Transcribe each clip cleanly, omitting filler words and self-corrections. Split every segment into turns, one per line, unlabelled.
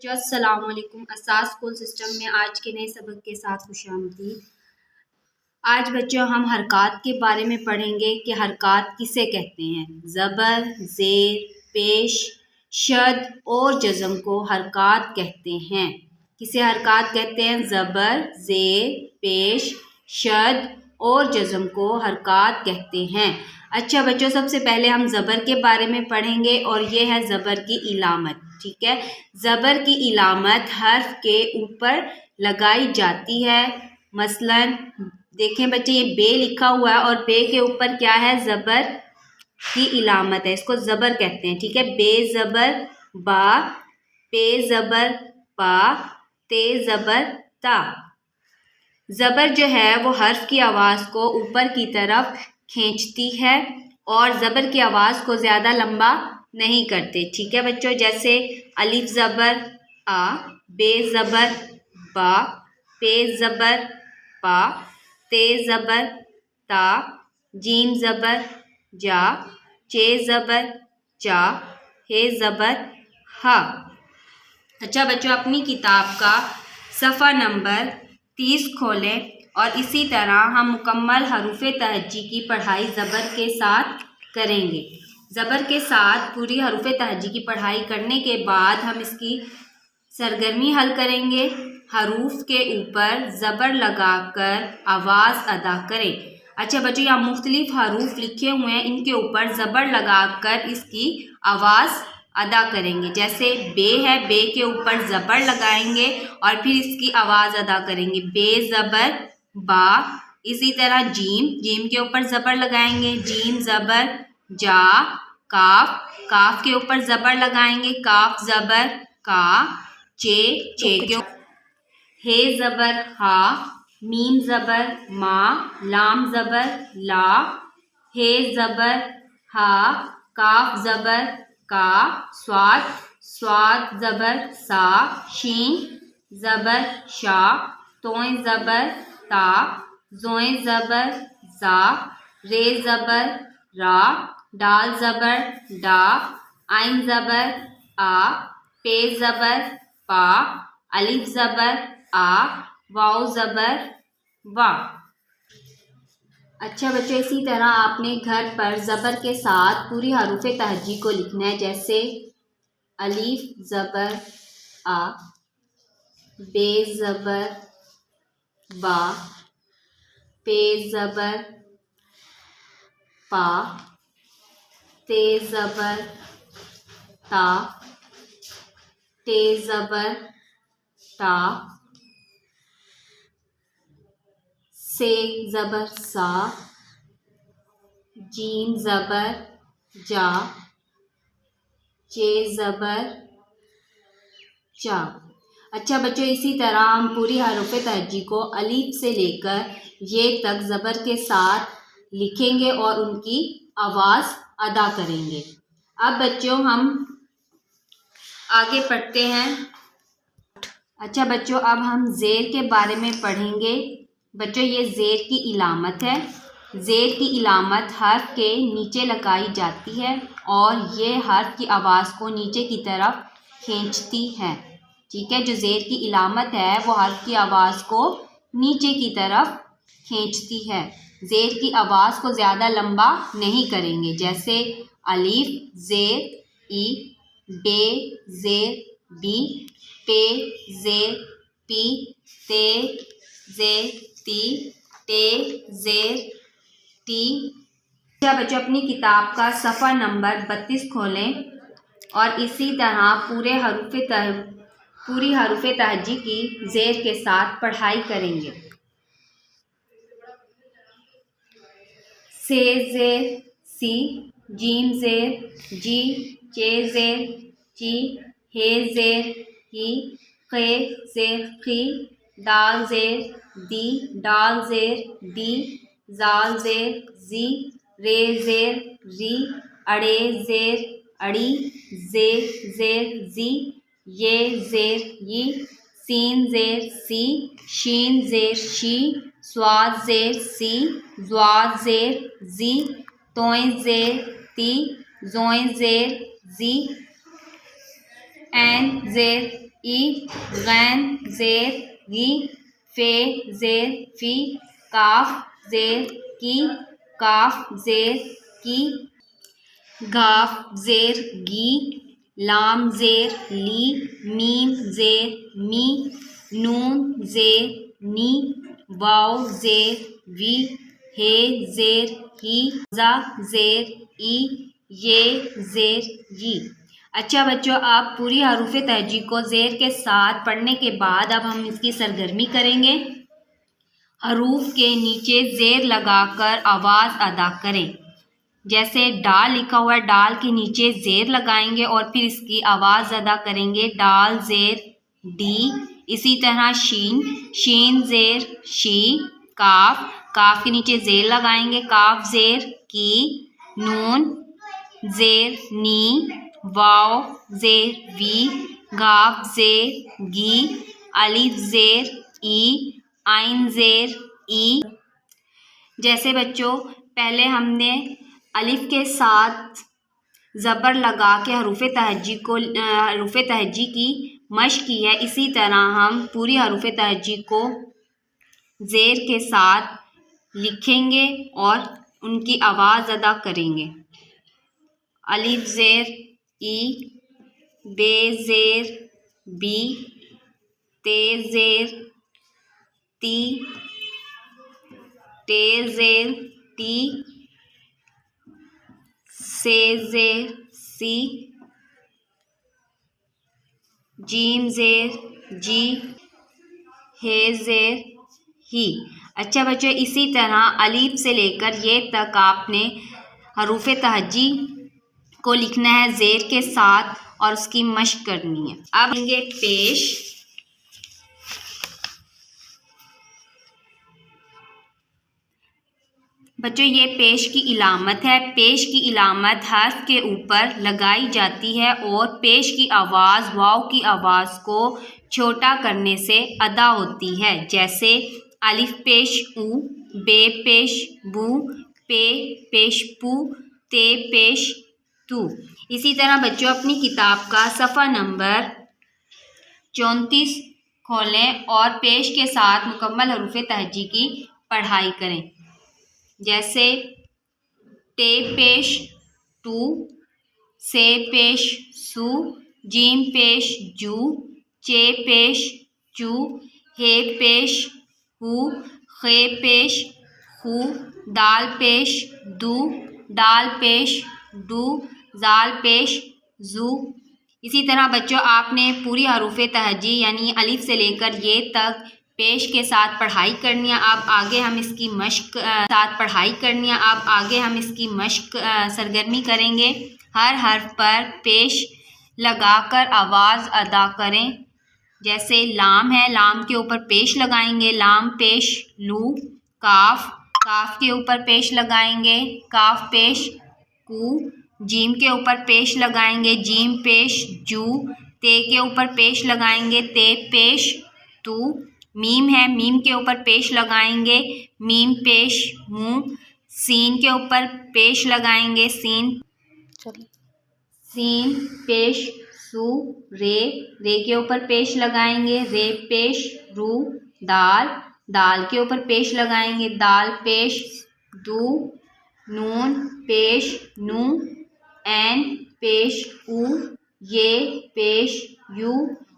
जो अस्सलामुअलैकुम असास school system में आज के नए सबक के साथ खुशामदीद। आज बच्चों हम हरकत के बारे में पढ़ेंगे कि हरकत किसे कहते हैं। ज़बर, ज़ेर, पेश, शद और जज़म को हरकत कहते हैं। किसे हरकत कहते हैं? ज़बर, ज़ेर, पेश, शद और जज़म को हरकत कहते हैं। अच्छा बच्चों, सबसे पहले हम ज़बर के बारे में पढ़ेंगे और ये है ज़बर की इलामत। ठीक है, ज़बर की इलामत हर्फ के ऊपर लगाई जाती है। मसलन देखें बच्चे, ये बे लिखा हुआ है और बे के ऊपर क्या है? ज़बर की इलामत है, इसको ज़बर कहते हैं। ठीक है, बे ज़बर बा, पे ज़बर पा, ते ज़बर ता। ज़बर जो है वो हर्फ की आवाज़ को ऊपर की तरफ खींचती है और ज़बर की आवाज़ को ज़्यादा लंबा नहीं करते। ठीक है बच्चों, जैसे अलिफ ज़बर आ, बे ज़बर बा, पे ज़बर पा, ते ज़बर ता, जीम ज़बर जा, चे ज़बर चा, हे ज़बर हा। अच्छा बच्चों, अपनी किताब का सफ़ा नंबर 30 खोलें और इसी तरह हम मुकम्मल हरूफ़े तहज्जी की पढ़ाई ज़बर के साथ करेंगे। ज़बर के साथ पूरी हरूफ़े तहज्जी की पढ़ाई करने के बाद हम इसकी सरगर्मी हल करेंगे। हरूफ के ऊपर ज़बर लगाकर आवाज़ अदा करें। अच्छा बच्चों, यहाँ मुख्तलिफ हरूफ लिखे हुए हैं, इनके ऊपर ज़बर लगाकर इसकी आवाज़ अदा करेंगे। जैसे बे है, बे के ऊपर ज़बर लगाएंगे और फिर इसकी आवाज़ अदा करेंगे, बे ज़बर बा। इसी तरह जीम, जीम के ऊपर ज़बर लगाएंगे, जीम ज़बर जा। काफ, काफ के ऊपर ज़बर लगाएंगे, काफ ज़बर का। चे, चे के ऊपर हे ज़बर हा, मीम ज़बर मा, लाम ज़बर ला, हे ज़बर हा, काफ ज़बर का, स्वाद, स्वाद ज़बर सा, शीन ज़बर शा, तोय ज़बर ता, जोय ज़बर जा, रे ज़बर रा, डाल ज़बर डा, आइन ज़बर आ, पे ज़बर पा, अलिफ ज़बर आ, वाव ज़बर वा। अच्छा बच्चों, इसी तरह आपने घर पर ज़बर के साथ पूरी हरूफ़े तहज्जी को लिखना है। जैसे अलिफ ज़बर आ, बे ज़बर बा, पे ज़बर पा, ते ज़बर ता, ते ज़बर ता, से ज़बर सा, जीम ज़बर जा, चे ज़बर चा। अच्छा बच्चों, इसी तरह हम पूरी हरूफ़े तहज्जी को अलिफ से लेकर ये तक ज़बर के साथ लिखेंगे और उनकी आवाज़ अदा करेंगे। अब बच्चों हम आगे पढ़ते हैं। अच्छा बच्चों, अब हम ज़ेर के बारे में पढ़ेंगे। बच्चों, ये ज़ेर की इलामत है। ज़ेर की इलामत हर्फ के नीचे लगाई जाती है और ये हर्फ की आवाज़ को नीचे की तरफ खींचती है। ठीक है, जो ज़ेर की इलामत है वो हर्फ की आवाज़ को नीचे की तरफ खींचती है। ज़ेर की आवाज़ को ज़्यादा लंबा नहीं करेंगे। जैसे अलिफ ज़ेर ई, बे ज़ेर बी, पे ज़ेर पी, ते ज़ेर ती, टे ज़ेर टी। अच्छा बच्चों, अपनी किताब का सफ़ा नंबर 32 खोलें और इसी तरह पूरी हरूफ़े तहज्जी की ज़ेर के साथ पढ़ाई करेंगे। से ज़ेर सी, जीम ज़ेर जी, चे ज़ेर ची, हे ज़ेर ही, खे ज़ेर खी, दाल ज़ेर दी, डाल ज़ेर दी, जाल ज़ेर जी, रे ज़ेर री, अड़े ज़ेर अड़ी, जे ज़ेर जी, ये ज़ेर यी, सीन ज़ेर सी, शीन ज़ेर शी, स्वाद ज़ेर सी, ज़्वाद ज़ेर जी, तोय ज़ेर ती, जोय ज़ेर जी, ऐन ज़ेर ई, गैन ज़ेर गी, फे ज़ेर फी, काफ ज़ेर की, काफ ज़ेर की, गाफ ज़ेर गी, लाम ज़ेर ली, मीम ज़ेर मी, नून ज़ेर नी, वाव ज़ेर वी, हे ज़ेर ही, जा ज़ेर ई, ये ज़ेर yi। अच्छा बच्चों, आप पूरी हरूफ तहजी को ज़ेर के साथ पढ़ने के बाद अब हम इसकी सरगर्मी करेंगे। हरूफ के नीचे ज़ेर लगाकर आवाज़ अदा करें। जैसे डाल लिखा हुआ है, डाल के नीचे ज़ेर लगाएंगे और फिर इसकी आवाज़ अदा करेंगे, डाल ज़ेर डी। इसी तरह शीन, शीन ज़ेर शी, काफ, काफ के नीचे ज़ेर लगाएंगे, काफ ज़ेर की, नून ज़ेर नी, वाव ज़ेर वी, गाफ ज़ेर गी, अलिफ ज़ेर ई, आइन ज़ेर ई। जैसे बच्चों पहले हमने अलिफ के साथ ज़बर लगा के हरूफ तहज्जी की मश्क की है, इसी तरह हम पूरी हरूफ तहज्जी को ज़ेर के साथ लिखेंगे और उनकी आवाज़ अदा करेंगे। अलिफ ज़ेर ई, बे ज़ेर बी, ते ज़ेर ती, टे ज़ेर टी, से ज़ेर सी, जीम ज़ेर जी, हे ज़ेर ही। अच्छा बच्चों, इसी तरह अलीफ से लेकर ये तक आपने हरूफ तहज्जी को लिखना है ज़ेर के साथ और उसकी मश्क करनी है। अब लेंगे पेश। बच्चों ये पेश की इलामत है। पेश की इलामत हर्फ के ऊपर लगाई जाती है और पेश की आवाज़ वाव की आवाज़ को छोटा करने से अदा होती है। जैसे अलिफ पेश ऊ, बे पेश बू, पे पेश पू, ते पेश तू। इसी तरह बच्चों अपनी किताब का सफ़ा नंबर 34 खोलें और पेश के साथ मुकम्मल हरूफ तहज्जी की पढ़ाई करें। जैसे टे पेश टू, से पेश सू, जीम पेश जू, चे पेश चू, हे पेश हू, खे पेश हू, दाल पेश दू, डाल पेश डू, जाल पेश जू। इसी तरह बच्चों आपने पूरी हरूफ तहज्जी यानी अलिफ से लेकर ये तक पेश के साथ पढ़ाई करनी है। अब आगे हम इसकी मश्क सरगर्मी करेंगे। हर हर्फ पर पेश लगाकर आवाज़ अदा करें। जैसे लाम है, लाम के ऊपर पेश लगाएंगे, लाम पेश लू। काफ, काफ के ऊपर पेश लगाएंगे, काफ पेश कू। जीम के ऊपर पेश लगाएंगे, जीम पेश जू। ते के ऊपर पेश लगाएंगे, ते पेश तू। मीम है, मीम के ऊपर पेश लगाएंगे, मीम पेश मुँह। सीन के ऊपर पेश लगाएंगे, सीन पेश सू। रे, रे के ऊपर पेश लगाएंगे, रे पेश रू। दाल, दाल के ऊपर पेश लगाएंगे, दाल पेश दू। नून पेश नू, ऐन पेश ऊ, ये पेश यू,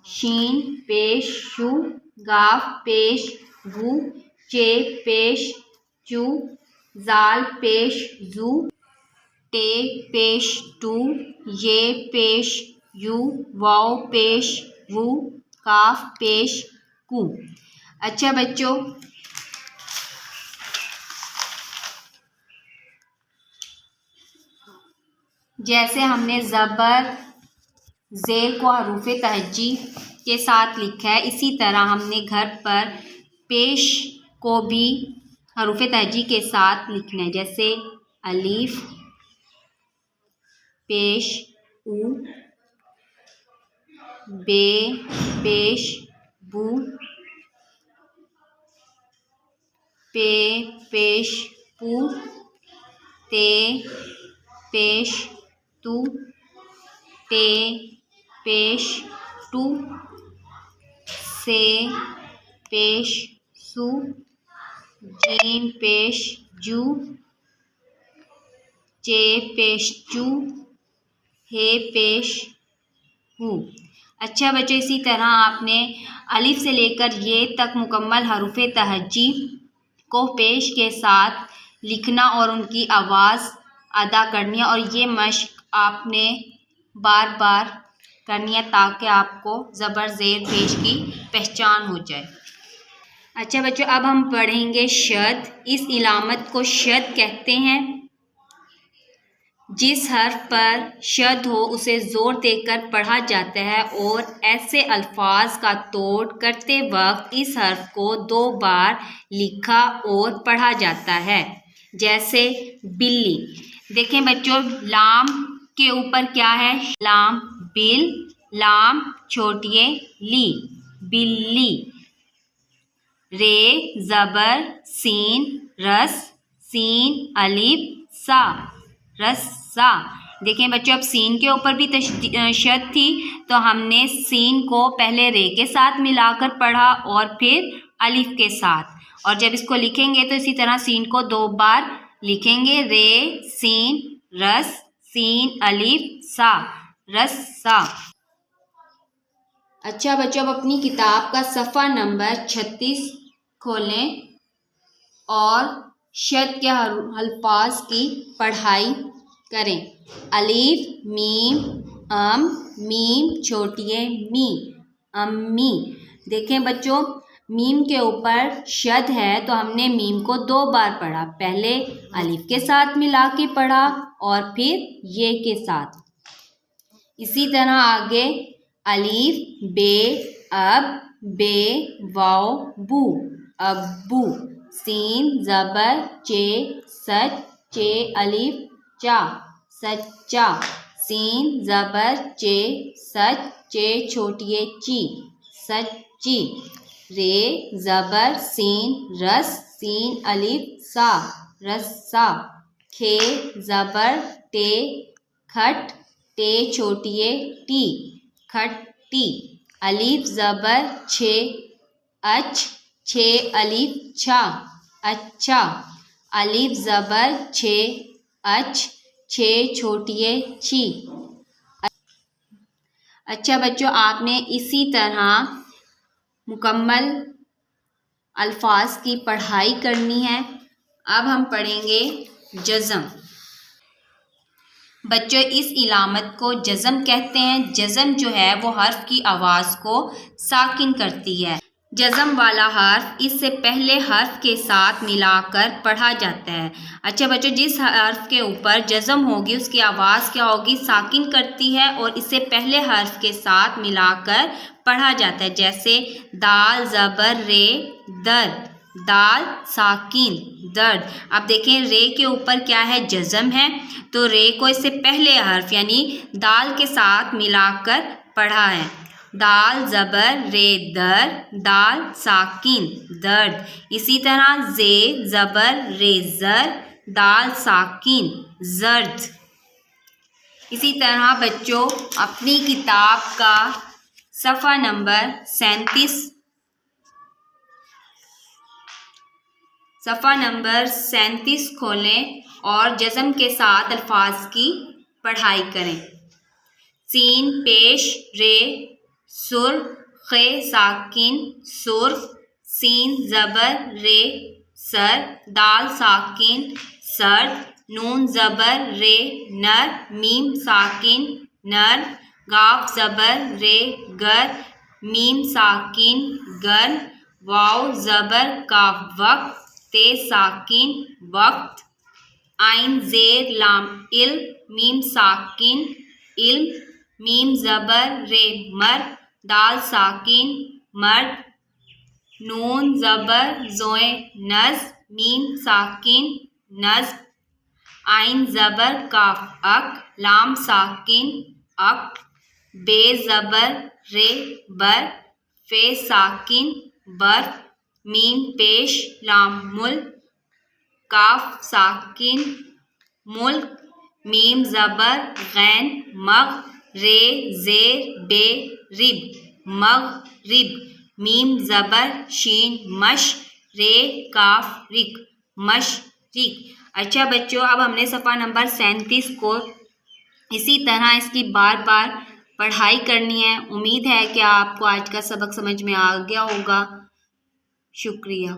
शीन पेश शू, गाफ पेश गू, चे पेश चू, जाल पेश जू, टे पेश टू, ये पेश यू, वाव पेश वू, काफ पेश कू। अच्छा बच्चों जैसे हमने ज़बर ज़ेर को हरूफ तहज्जी के साथ लिखा है, इसी तरह हमने घर पर पेश को भी हरूफ तहज्जी के साथ लिखना है। जैसे अलीफ पेश ऊ, बे पेश बू, पे पेश पू, ते पेश तू, ते पेश टू, से पेश सु, जीम पेश जू, चे पेश चू, हे पेश हु। अच्छा बच्चों, इसी तरह आपने अलिफ से लेकर ये तक मुकम्मल हरूफ़े तहज्जी को पेश के साथ लिखना और उनकी आवाज़ अदा करनी है, और ये मश्क आपने बार बार करनी है ताकि आपको ज़बर ज़ेर पेश की पहचान हो जाए। अच्छा बच्चों, अब हम पढ़ेंगे शद। इस इलामत को शद कहते हैं। जिस हर्फ पर शद हो उसे ज़ोर देकर पढ़ा जाता है, और ऐसे अल्फाज का तोड़ करते वक्त इस हर्फ को 2 बार लिखा और पढ़ा जाता है, जैसे बिल्ली। देखें बच्चों, लाम के ऊपर क्या है? लाम बिल, लाम छोटिए ली, बिल्ली। रे ज़बर सीन रस, सीन अलिफ सा, रस्सा। देखें बच्चों, अब सीन के ऊपर भी शद थी, तो हमने सीन को पहले रे के साथ मिलाकर पढ़ा और फिर अलिफ के साथ, और जब इसको लिखेंगे तो इसी तरह सीन को 2 बार लिखेंगे। रे सीन रस, सीन अलिफ सा, रस्सा। अच्छा बच्चों, अब अपनी किताब का सफ़ा नंबर 36 खोलें और शद के अल्फाज की पढ़ाई करें। अलिफ मीम अम, मीम छोटिए मी, अम्मी। देखें बच्चों, मीम के ऊपर शद है तो हमने मीम को 2 बार पढ़ा, पहले अलिफ के साथ मिला के पढ़ा और फिर ये के साथ। इसी तरह आगे अलिफ बे अब, बे वाओ बू, अब्बू। सीन ज़बर चे सच, चे अलिफ चा, सच्चा। सीन ज़बर चे सच, चे छोटिए ची, सच्ची। रे ज़बर सीन रस, सीन अलिफ सा, रस्सा। खे ज़बर टे खट, टे छोटिए टी, खट्टी। अलिफ ज़बर छे अच, छे अलिफ छा, अच्छा। अलिफ ज़बर छे अच, छे छोटिए छी। अच्छा बच्चों, आपने इसी तरह मुकम्मल अल्फाज की पढ़ाई करनी है। अब हम पढ़ेंगे जज़म। बच्चों, इस इलामत को जज़म कहते हैं। जज़म जो है वो हर्फ की आवाज़ को साकिन करती है। जज़म वाला हर्फ इससे पहले हर्फ के साथ मिलाकर पढ़ा जाता है। अच्छा बच्चों, जिस हर्फ के ऊपर जज़म होगी उसकी आवाज़ क्या होगी? साकिन करती है, और इससे पहले हर्फ के साथ मिलाकर पढ़ा जाता है, जैसे दाल ज़बर रे दर, दाल साकिन दर्द। अब देखें, रे के ऊपर क्या है? जज़म है, तो रे को इससे पहले हर्फ यानी दाल के साथ मिलाकर पढ़ा है। दाल ज़बर रे दर, दाल साकिन दर्द। इसी तरह जे ज़बर रे ज़र, दाल साकिन जर्द। इसी तरह बच्चों, अपनी किताब का सफ़ा नंबर 37 खोलें और जज़म के साथ अल्फाज की पढ़ाई करें। सीन पेश रे सुर, खे साकिन सुर। सीन ज़बर रे सर, दाल साकिन सर्द। नून ज़बर रे नर, मीम साकिन नर। गाफ ज़बर रे गर, मीम साकिन गर। वाव ज़बर का वक्त, ते साकिन वक्त। आइन ज़ेर लाम इल, मीम साकिन इल्म। मीम ज़बर रे मर, दाल साकिन मर्द। नून ज़बर ज़ोए नज़, मीम साकिन नज़। आइन ज़बर काफ अक, लाम साकिन अक। बे ज़बर रे बर, फे साकिन बर। मीम पेश लाम मुल, काफ साकिन मुल्क। मीम ज़बर गैन मग, रे ज़ेर बे रिब, मग रिब। मीम ज़बर शीन मश रे काफ रिक मशरिक। अच्छा बच्चों, अब हमने सफ़ा नंबर 37 को इसी तरह इसकी बार बार पढ़ाई करनी है। उम्मीद है कि आपको आज का सबक समझ में आ गया होगा। शुक्रिया।